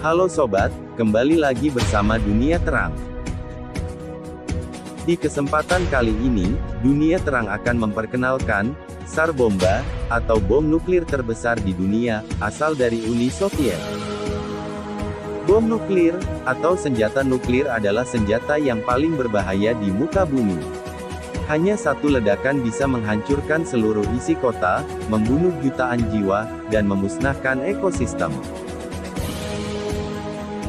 Halo sobat, kembali lagi bersama Dunia Terang. Di kesempatan kali ini, Dunia Terang akan memperkenalkan SAR Bomba, atau bom nuklir terbesar di dunia, asal dari Uni Soviet. Bom nuklir, atau senjata nuklir adalah senjata yang paling berbahaya di muka bumi. Hanya satu ledakan bisa menghancurkan seluruh isi kota, membunuh jutaan jiwa, dan memusnahkan ekosistem.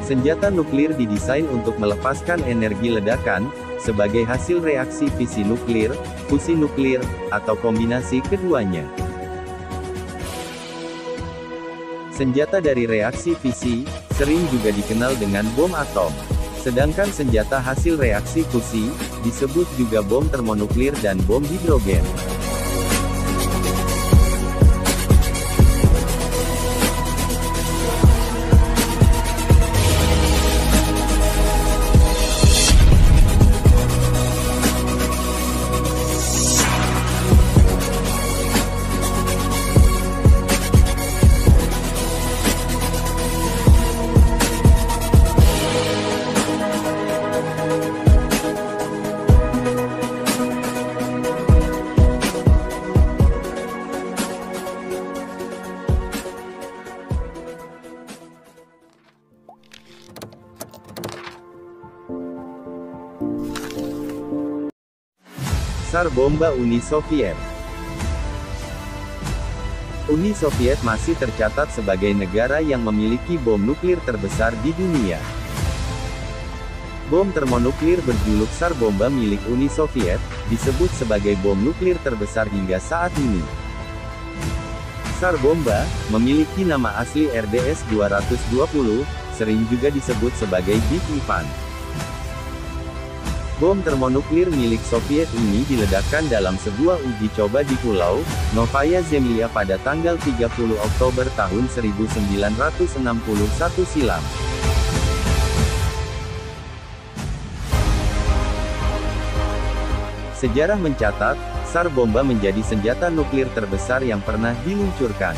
Senjata nuklir didesain untuk melepaskan energi ledakan, sebagai hasil reaksi fisi nuklir, fusi nuklir, atau kombinasi keduanya. Senjata dari reaksi fisi, sering juga dikenal dengan bom atom. Sedangkan senjata hasil reaksi fusi, disebut juga bom termonuklir dan bom hidrogen. SAR Bomba Uni Soviet. Uni Soviet masih tercatat sebagai negara yang memiliki bom nuklir terbesar di dunia. Bom termonuklir berjuluk SAR Bomba milik Uni Soviet, disebut sebagai bom nuklir terbesar hingga saat ini. SAR Bomba memiliki nama asli RDS-220, sering juga disebut sebagai Big Ivan. Bom termonuklir milik Soviet ini diledakkan dalam sebuah uji coba di Pulau Novaya Zemlya pada tanggal 30 Oktober tahun 1961 silam. Sejarah mencatat, SAR Bomba menjadi senjata nuklir terbesar yang pernah diluncurkan.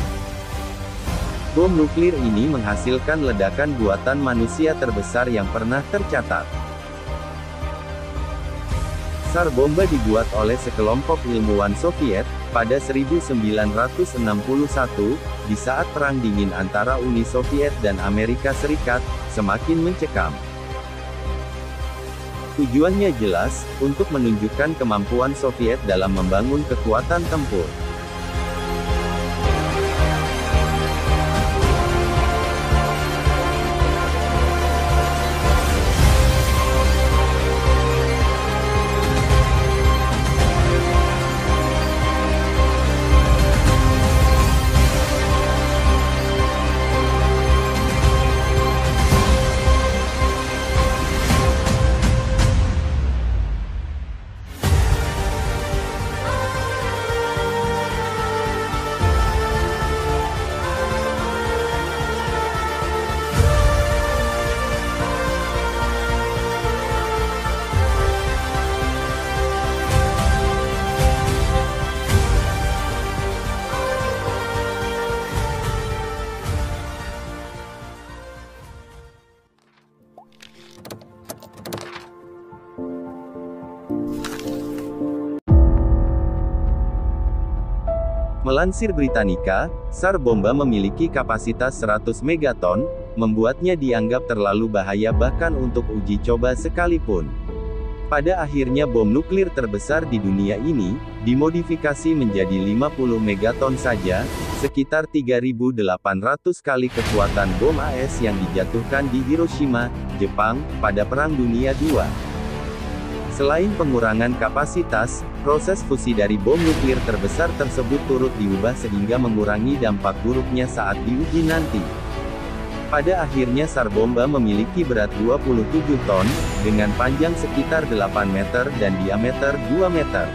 Bom nuklir ini menghasilkan ledakan buatan manusia terbesar yang pernah tercatat. SAR Bomba dibuat oleh sekelompok ilmuwan Soviet, pada 1961, di saat Perang Dingin antara Uni Soviet dan Amerika Serikat, semakin mencekam. Tujuannya jelas, untuk menunjukkan kemampuan Soviet dalam membangun kekuatan tempur. Melansir Britannica, SAR Bomba memiliki kapasitas 100 megaton, membuatnya dianggap terlalu bahaya bahkan untuk uji coba sekalipun. Pada akhirnya bom nuklir terbesar di dunia ini, dimodifikasi menjadi 50 megaton saja, sekitar 3.800 kali kekuatan bom AS yang dijatuhkan di Hiroshima, Jepang, pada Perang Dunia II. Selain pengurangan kapasitas, proses fusi dari bom nuklir terbesar tersebut turut diubah sehingga mengurangi dampak buruknya saat diuji nanti. Pada akhirnya SAR Bomba memiliki berat 27 ton, dengan panjang sekitar 8 meter dan diameter 2 meter.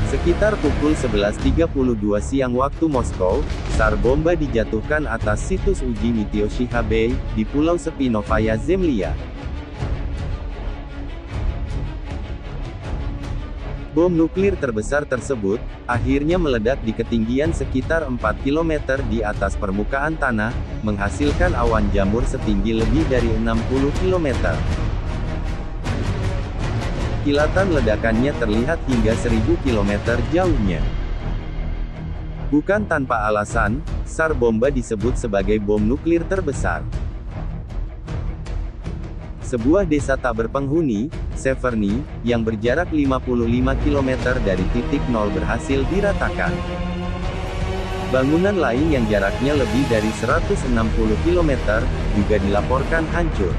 Sekitar pukul 11.32 siang waktu Moskow, SAR bomba dijatuhkan atas situs uji Mytyoshcha Bay, di Pulau Sepi Novaya Zemlya. Bom nuklir terbesar tersebut, akhirnya meledak di ketinggian sekitar 4 km di atas permukaan tanah, menghasilkan awan jamur setinggi lebih dari 60 km. Kilatan ledakannya terlihat hingga 1000 km jauhnya. Bukan tanpa alasan, SAR bomba disebut sebagai bom nuklir terbesar. Sebuah desa tak berpenghuni, Severny, yang berjarak 55 km dari titik nol berhasil diratakan. Bangunan lain yang jaraknya lebih dari 160 km, juga dilaporkan hancur.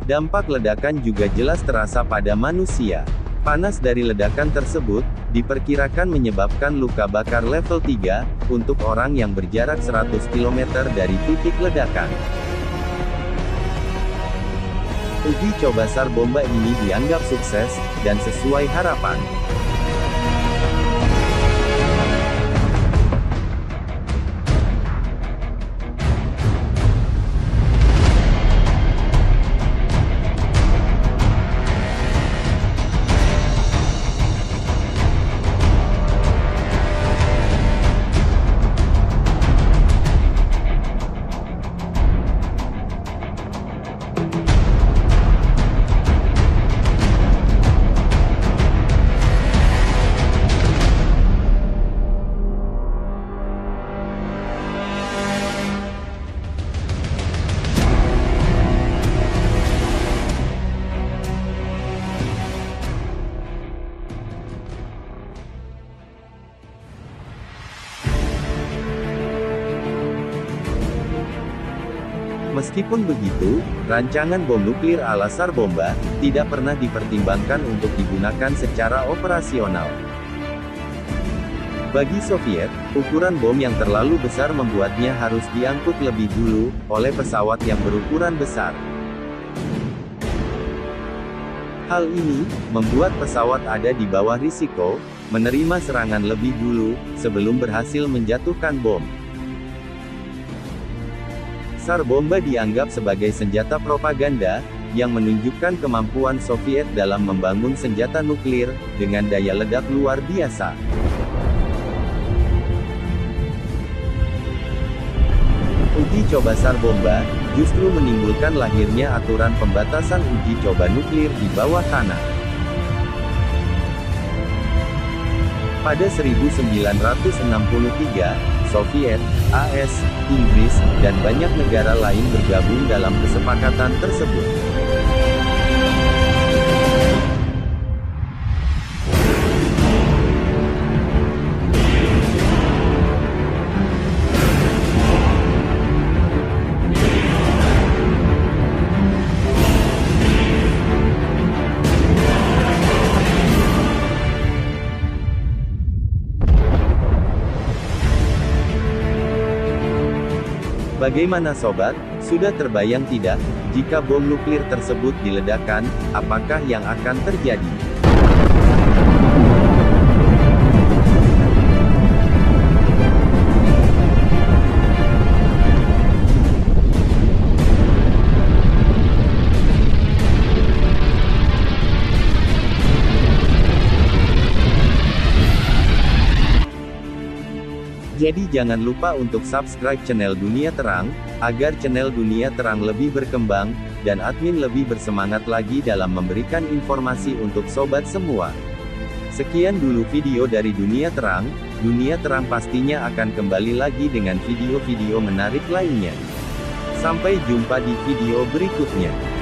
Dampak ledakan juga jelas terasa pada manusia. Panas dari ledakan tersebut, diperkirakan menyebabkan luka bakar level 3, untuk orang yang berjarak 100 km dari titik ledakan. Uji coba SAR bomba ini dianggap sukses, dan sesuai harapan. Meskipun begitu, rancangan bom nuklir ala SAR bomba tidak pernah dipertimbangkan untuk digunakan secara operasional. Bagi Soviet, ukuran bom yang terlalu besar membuatnya harus diangkut lebih dulu oleh pesawat yang berukuran besar. Hal ini membuat pesawat ada di bawah risiko menerima serangan lebih dulu sebelum berhasil menjatuhkan bom. SAR bomba dianggap sebagai senjata propaganda, yang menunjukkan kemampuan Soviet dalam membangun senjata nuklir, dengan daya ledak luar biasa. Uji coba SAR bomba, justru menimbulkan lahirnya aturan pembatasan uji coba nuklir di bawah tanah. Pada 1963, Soviet, AS, Inggris, dan banyak negara lain bergabung dalam kesepakatan tersebut. Bagaimana sobat, sudah terbayang tidak, jika bom nuklir tersebut diledakkan, apakah yang akan terjadi? Jadi jangan lupa untuk subscribe channel Dunia Terang, agar channel Dunia Terang lebih berkembang, dan admin lebih bersemangat lagi dalam memberikan informasi untuk sobat semua. Sekian dulu video dari Dunia Terang. Dunia Terang pastinya akan kembali lagi dengan video-video menarik lainnya. Sampai jumpa di video berikutnya.